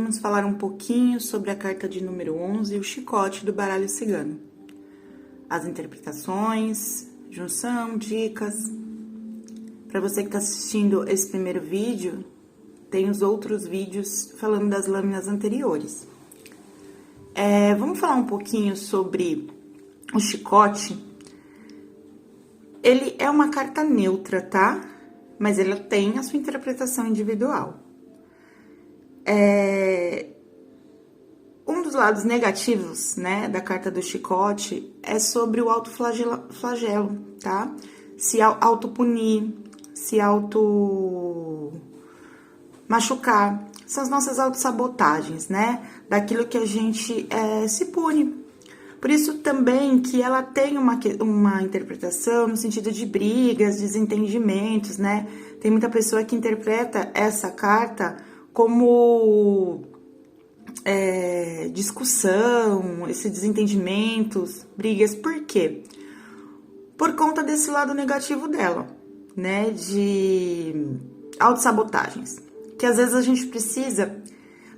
vamos falar um pouquinho sobre a carta de número 11 e o chicote do baralho cigano. As interpretações, junção, dicas. Para você que está assistindo esse primeiro vídeo, tem os outros vídeos falando das lâminas anteriores. Vamos falar um pouquinho sobre o chicote. Ele é uma carta neutra, tá? Mas ela tem a sua interpretação individual. Um dos lados negativos, né, da carta do chicote é sobre o autoflagelo, tá? Se autopunir, se auto-machucar. São as nossas autossabotagens, né? Daquilo que a gente se pune. Por isso também que ela tem uma interpretação no sentido de brigas, desentendimentos, né? Tem muita pessoa que interpreta essa carta como discussão, esses desentendimentos, brigas. Por quê? Por conta desse lado negativo dela, né? De autossabotagens. Que às vezes a gente precisa...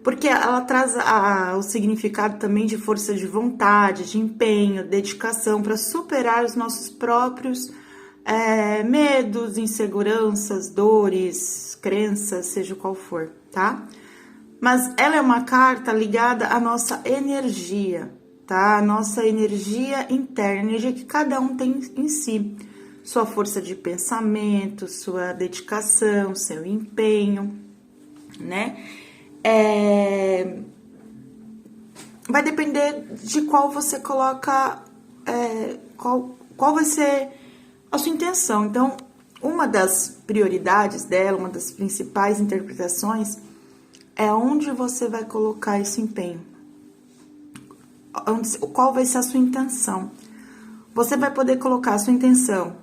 Porque ela traz o significado também de força de vontade, de empenho, dedicação para superar os nossos próprios medos, inseguranças, dores, crenças, seja qual for, tá? Mas ela é uma carta ligada à nossa energia, tá? A nossa energia interna, energia que cada um tem em si. Sua força de pensamento, sua dedicação, seu empenho, né? Vai depender de qual você coloca, qual vai ser a sua intenção. Então, uma das prioridades dela, uma das principais interpretações, é onde você vai colocar esse empenho. Qual vai ser a sua intenção. Você vai poder colocar a sua intenção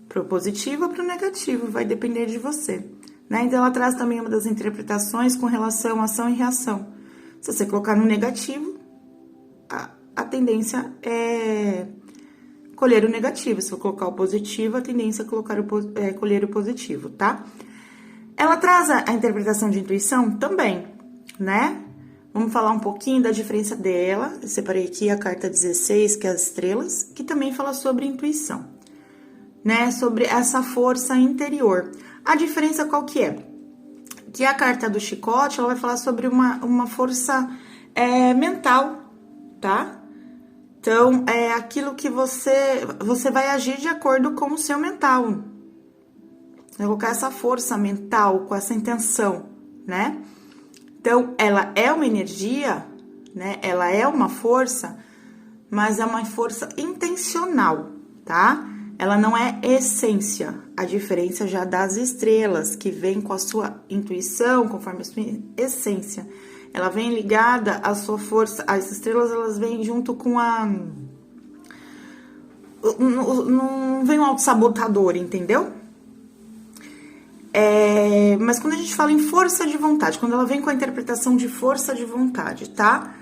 pro positivo ou pro negativo, vai depender de você. Né? Então, ela traz também uma das interpretações com relação a ação e reação. Se você colocar no negativo, a tendência é colher o negativo. Se for colocar o positivo, a tendência é colher o positivo, tá? Ela traz a interpretação de intuição também, né? Vamos falar um pouquinho da diferença dela. Eu separei aqui a carta 16, que é as estrelas, que também fala sobre intuição, né? Sobre essa força interior. A diferença qual que é? Que a carta do chicote, ela vai falar sobre uma força mental, tá? Então, é aquilo que você vai agir de acordo com o seu mental. Vai colocar essa força mental, com essa intenção, né? Então, ela é uma energia, né? Ela é uma força, mas é uma força intencional, tá? Ela não é essência, a diferença já das estrelas, que vem com a sua intuição, conforme a sua essência. Ela vem ligada à sua força, as estrelas elas vêm junto com não vem um autossabotador, entendeu? Mas quando a gente fala em força de vontade, quando ela vem com a interpretação de força de vontade, tá?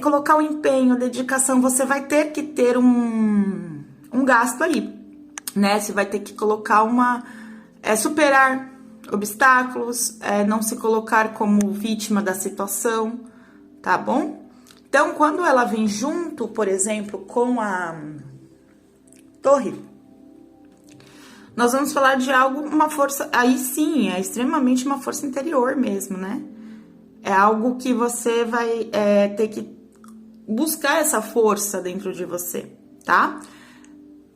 Colocar o empenho, a dedicação, você vai ter que ter um gasto aí, né? Você vai ter que colocar superar obstáculos, não se colocar como vítima da situação, tá bom? Então, quando ela vem junto, por exemplo, com a torre, nós vamos falar de uma força, aí sim, é extremamente uma força interior mesmo, né? É algo que você vai ter que buscar essa força dentro de você, tá?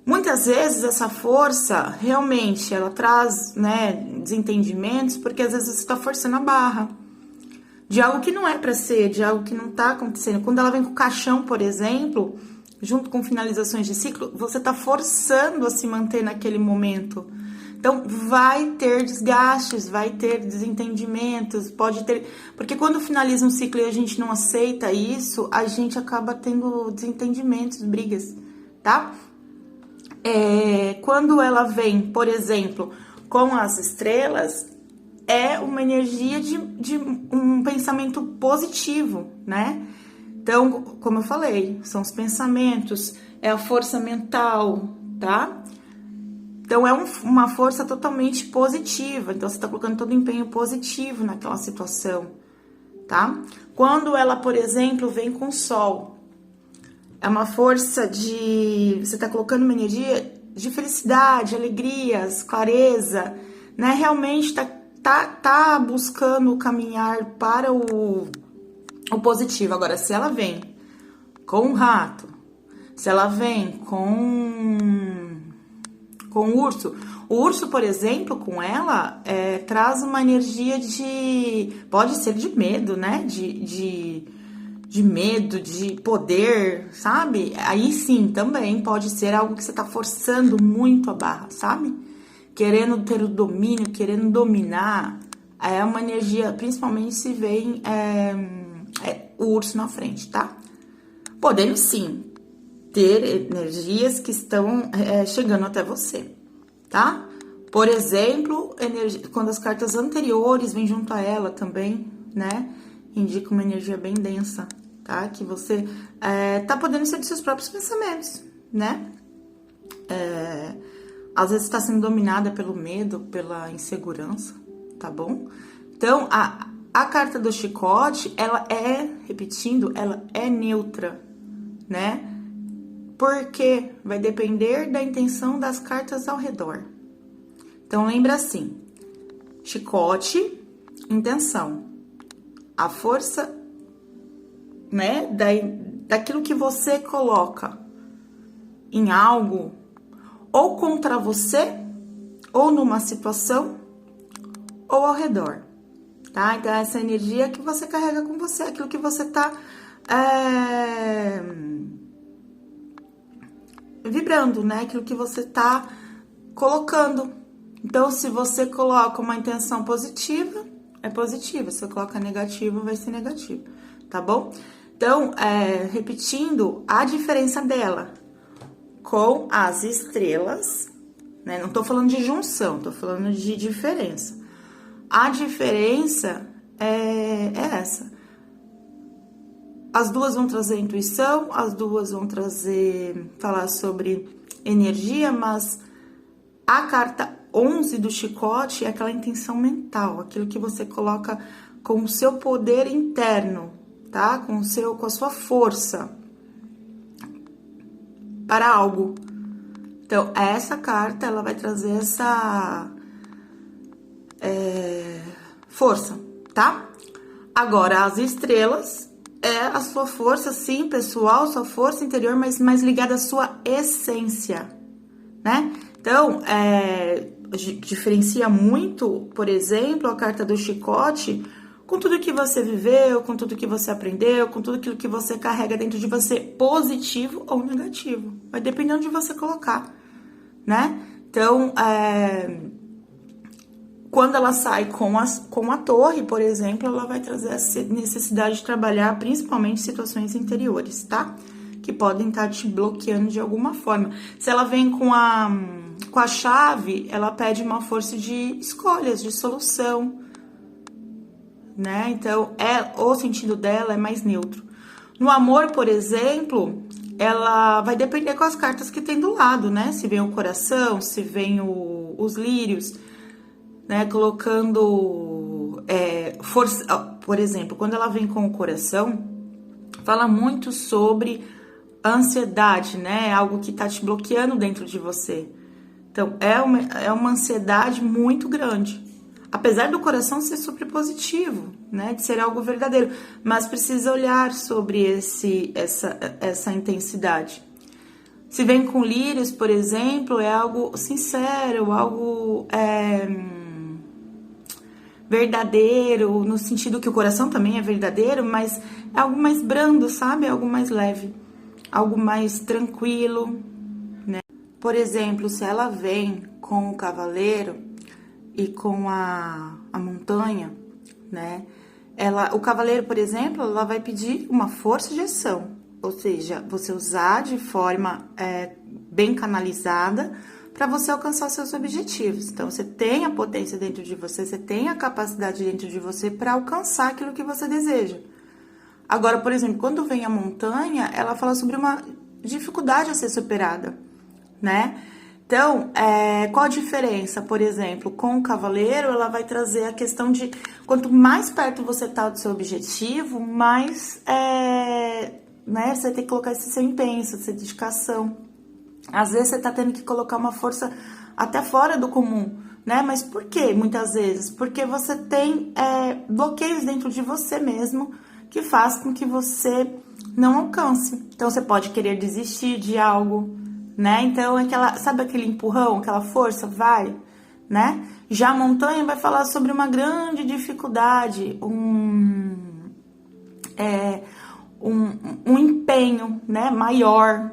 Muitas vezes essa força, realmente, ela traz, né, desentendimentos, porque às vezes você tá forçando a barra de algo que não é pra ser, de algo que não tá acontecendo. Quando ela vem com o caixão, por exemplo, junto com finalizações de ciclo, você tá forçando a se manter naquele momento. Então, vai ter desgastes, vai ter desentendimentos, pode ter... Porque quando finaliza um ciclo e a gente não aceita isso, a gente acaba tendo desentendimentos, brigas, tá? Quando ela vem, por exemplo, com as estrelas, é uma energia de um pensamento positivo, né? Então, como eu falei, são os pensamentos, é a força mental, tá? Então, é uma força totalmente positiva. Então, você tá colocando todo o empenho positivo naquela situação, tá? Quando ela, por exemplo, vem com sol, é uma força de... Você tá colocando uma energia de felicidade, alegrias, clareza, né? Realmente tá buscando caminhar para o positivo. Agora, se ela vem com um rato, se ela vem com o urso, por exemplo, com ela, traz uma energia pode ser de medo, né? De medo, de poder, sabe? Aí sim, também pode ser algo que você tá forçando muito a barra, sabe? Querendo ter o domínio, querendo dominar. É uma energia, principalmente se vem o urso na frente, tá? Podendo sim ter energias que estão chegando até você, tá? Por exemplo, quando as cartas anteriores vêm junto a ela também, né? Indica uma energia bem densa, tá? Que você tá podendo ser dos seus próprios pensamentos, né? Às vezes está sendo dominada pelo medo, pela insegurança, tá bom? Então, a carta do chicote, ela repetindo, ela é neutra, né? Porque vai depender da intenção das cartas ao redor. Então, lembra assim, chicote, intenção. A força, né, daquilo que você coloca em algo, ou contra você, ou numa situação, ou ao redor, tá? Então, essa energia que você carrega com você, aquilo que você tá vibrando, né? Aquilo que você tá colocando. Então, se você coloca uma intenção positiva, é positiva. Se você coloca negativo, vai ser negativo, tá bom? Então, repetindo a diferença dela com as estrelas, né? Não tô falando de junção, tô falando de diferença. A diferença é essa. As duas vão trazer intuição, as duas vão falar sobre energia, mas a carta 11 do chicote é aquela intenção mental, aquilo que você coloca com o seu poder interno, tá? Com a sua força para algo. Então, essa carta, ela vai trazer essa força, tá? Agora, as estrelas é a sua força, sim, pessoal, sua força interior, mas mais ligada à sua essência, né? Então, diferencia muito, por exemplo, a carta do chicote com tudo que você viveu, com tudo que você aprendeu, com tudo aquilo que você carrega dentro de você, positivo ou negativo. Vai dependendo de você colocar, né? Então, quando ela sai com a torre, por exemplo, ela vai trazer essa necessidade de trabalhar principalmente situações interiores, tá? Que podem estar te bloqueando de alguma forma. Se ela vem com a chave, ela pede uma força de escolhas, de solução, né? Então, o sentido dela é mais neutro. No amor, por exemplo, ela vai depender com as cartas que tem do lado, né? Se vem o coração, se vem os lírios, né? Colocando força. Por exemplo, quando ela vem com o coração, fala muito sobre ansiedade, né? Algo que tá te bloqueando dentro de você. Então, é uma ansiedade muito grande. Apesar do coração ser super positivo, né? De ser algo verdadeiro. Mas precisa olhar sobre essa intensidade. Se vem com lírios, por exemplo, é algo sincero, algo verdadeiro, no sentido que o coração também é verdadeiro, mas é algo mais brando, sabe? É algo mais leve, algo mais tranquilo, né? Por exemplo, se ela vem com o cavaleiro e com a montanha, né? O cavaleiro, por exemplo, ela vai pedir uma força de ação, ou seja, você usar de forma bem canalizada para você alcançar seus objetivos. Então, você tem a potência dentro de você, você tem a capacidade dentro de você para alcançar aquilo que você deseja. Agora, por exemplo, quando vem a montanha, ela fala sobre uma dificuldade a ser superada, né? Então, qual a diferença? Por exemplo, com o cavaleiro, ela vai trazer a questão de quanto mais perto você tá do seu objetivo, mais né, você tem que colocar esse seu empenho, essa dedicação. Às vezes você tá tendo que colocar uma força até fora do comum, né? Mas por quê? Muitas vezes porque você tem bloqueios dentro de você mesmo que faz com que você não alcance. Então você pode querer desistir de algo, né? Então sabe aquele empurrão, aquela força, vai, né? Já a montanha vai falar sobre uma grande dificuldade, um empenho, né, maior.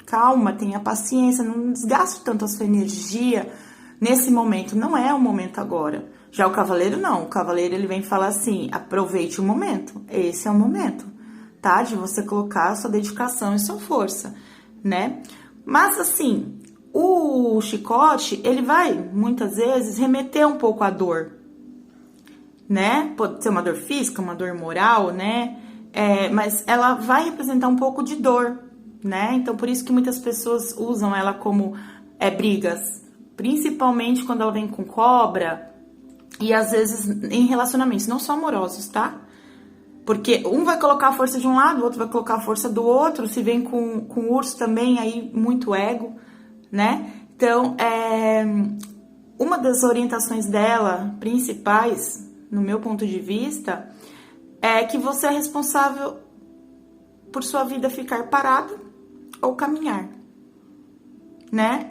Calma, tenha paciência, não desgaste tanto a sua energia nesse momento, não é o momento agora. Já o cavaleiro não, o cavaleiro ele vem falar assim, aproveite o momento, esse é o momento, tá? De você colocar a sua dedicação e sua força, né? Mas assim, o chicote, ele vai, muitas vezes, remeter um pouco à dor, né? Pode ser uma dor física, uma dor moral, né? Mas ela vai representar um pouco de dor, né? Então, por isso que muitas pessoas usam ela como brigas, principalmente quando ela vem com cobra e às vezes em relacionamentos, não só amorosos, tá? Porque um vai colocar a força de um lado, o outro vai colocar a força do outro, se vem com urso também, aí muito ego, né? Então, uma das orientações dela, principais, no meu ponto de vista, é que você é responsável por sua vida ficar parada ou caminhar, né?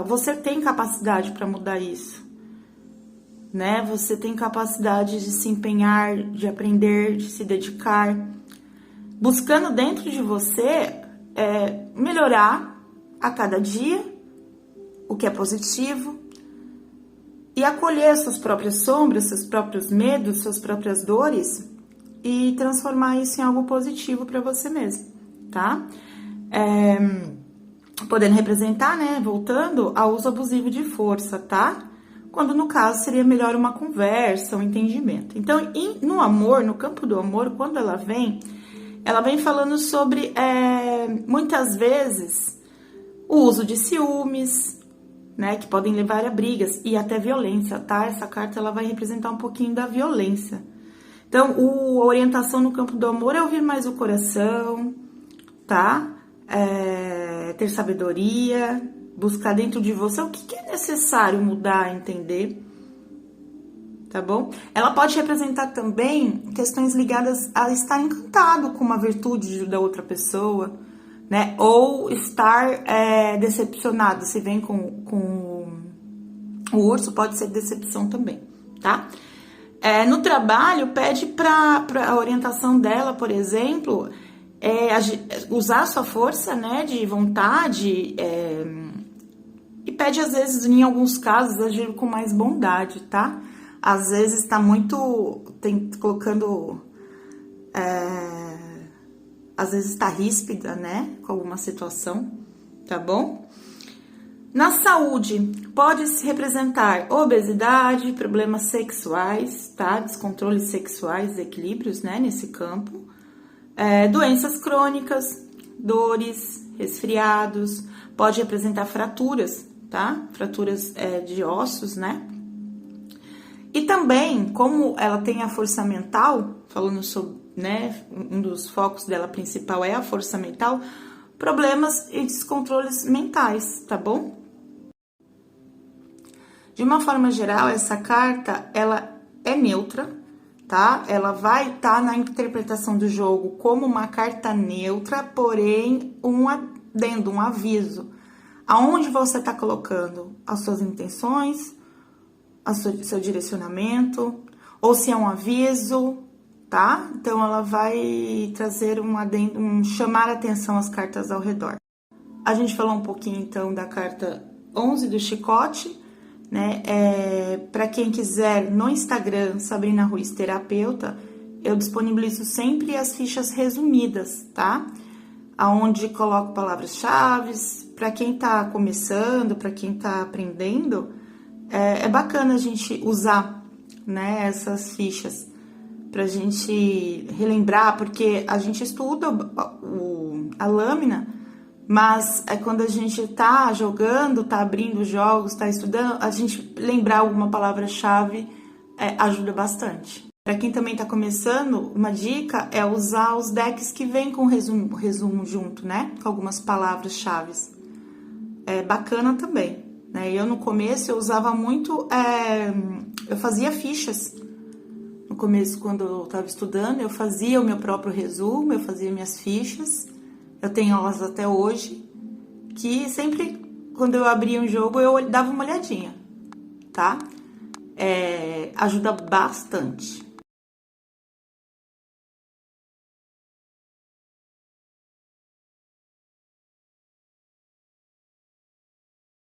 Você tem capacidade para mudar isso, né? Você tem capacidade de se empenhar, de aprender, de se dedicar, buscando dentro de você melhorar a cada dia o que é positivo e acolher suas próprias sombras, seus próprios medos, suas próprias dores e transformar isso em algo positivo para você mesmo, tá? Podendo representar, né, voltando ao uso abusivo de força, tá? Quando no caso seria melhor uma conversa, um entendimento. Então, no amor, no campo do amor, quando ela vem falando sobre, muitas vezes, o uso de ciúmes, né, que podem levar a brigas e até violência, tá? Essa carta ela vai representar um pouquinho da violência. Então, a orientação no campo do amor é ouvir mais o coração, tá? Ter sabedoria, buscar dentro de você o que é necessário mudar, entender, tá bom? Ela pode representar também questões ligadas a estar encantado com uma virtude da outra pessoa, né? Ou estar decepcionado, se vem com o urso, pode ser decepção também, tá? No trabalho, pede para a orientação dela, por exemplo, usar a sua força, né, de vontade, e pede, às vezes, em alguns casos, agir com mais bondade, tá? Às vezes tá colocando, às vezes tá ríspida, né, com alguma situação, tá bom? Na saúde, pode se representar obesidade, problemas sexuais, tá? Descontroles sexuais, desequilíbrios, né, nesse campo. Doenças crônicas, dores, resfriados, pode representar fraturas, tá? Fraturas de ossos, né? E também, como ela tem a força mental, falando sobre, né, um dos focos dela principal é a força mental, problemas e descontroles mentais, tá bom? De uma forma geral, essa carta, ela é neutra, tá? Ela vai estar na interpretação do jogo como uma carta neutra, porém um adendo, um aviso. Aonde você está colocando as suas intenções, seu direcionamento, ou se é um aviso, tá? Então, ela vai trazer um adendo, chamar a atenção às cartas ao redor. A gente falou um pouquinho, então, da carta 11 do chicote, né? Para quem quiser, no Instagram, Sabrina Ruiz Terapeuta, eu disponibilizo sempre as fichas resumidas, tá? Aonde coloco palavras-chave. Para quem tá começando, para quem tá aprendendo, é bacana a gente usar, né, essas fichas pra gente relembrar, porque a gente estuda a lâmina, Mas é quando a gente tá jogando, tá abrindo jogos, tá estudando, a gente lembrar alguma palavra-chave ajuda bastante. Para quem também tá começando, uma dica é usar os decks que vem com resumo junto, né? Com algumas palavras-chave. É bacana também, né? Eu no começo eu usava muito, eu fazia fichas. No começo, quando eu estava estudando, eu fazia o meu próprio resumo, eu fazia minhas fichas. Eu tenho elas até hoje, que sempre quando eu abria um jogo eu dava uma olhadinha, tá? Ajuda bastante.